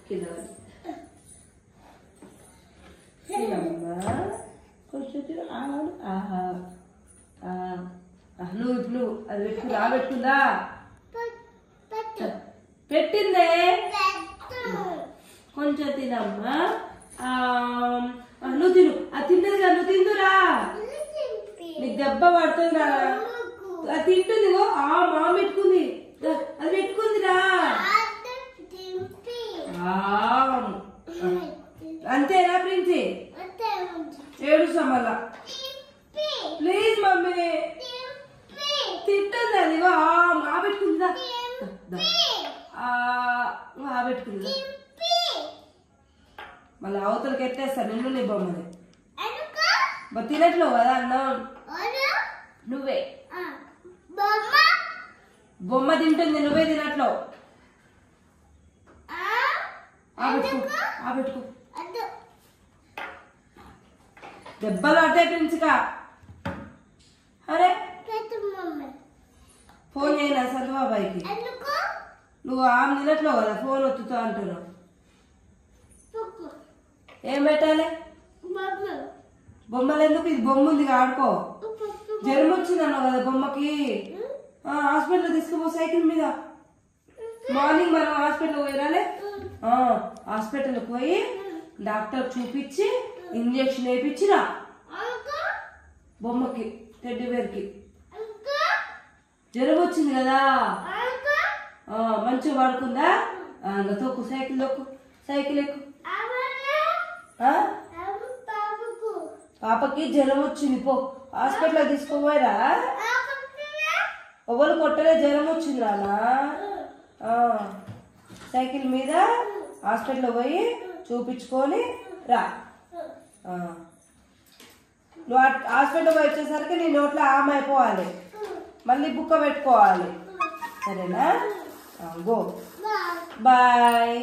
కొంచెం నువ్వు ఇప్పుడు అది పెట్టుకుందా పెట్టుకుందా పెట్టిందే కొంచెం తినమ్మా నువ్వు తిను అది తింటుంది కదా నువ్వు తిందురా నీకు దెబ్బ పడుతుంది రా అది తింటుంది మా పెట్టుకుంది అది పెట్టుకుందిరా అంతేనా ప్రిన్సి ఏడుస్తా మళ్ళా ప్లీజ్ మమ్మీ తింటుంది అది మా పెట్టుకుందా మా పెట్టుకుందా మళ్ళీ అవతలకి ఎత్తేస్తా నిన్ను నీ బొమ్మని తినట్లేవు కదా అన్నం నువ్వే బొమ్మ తింటుంది నువ్వే తినట్లేవు పెట్టుకో దెబ్బలు పడతాయి ప్రిన్సికా అరే ఫోన్ చేయనా సంతబాబాయికి నువ్వు ఆమె తినట్లేవు కదా ఫోన్ ఒత్తుతా అంటున్నావు ఏం పెట్టాలి బొమ్మలు ఎందుకు ఇది బొమ్మ ఉంది ఆడుకో జ్వరం వచ్చింది అన్నావు కదా బొమ్మకి హాస్పిటల్ తీసుకుపో సైకిల్ మీద మార్నింగ్ మనం హాస్పిటల్ పోయిరాలే హాస్పిటల్కి పోయి డాక్టర్ చూపించి ఇంజక్షన్ వేయించిరా బొమ్మకి టెడ్డీ బేర్కి జ్వరం వచ్చింది కదా మంచిగా పడుకుందా తొక్కు సైకిల్ తొక్కు సైకిల్ ఎక్కు పాపకి జ్వరం వచ్చింది పో హాస్పిటల్ తీసుకోపోయారా ఎవరు కొట్టలే జ్వరం వచ్చింది రానా సైకిల్ మీద హాస్పిటల్ పోయి చూపించుకొని రా నువ్వు హాస్పిటల్ పోయి వచ్చేసరికి నీ నోట్లో ఆమె అయిపోవాలి మళ్ళీ బుక్క పెట్టుకోవాలి సరేనా గో బాయ్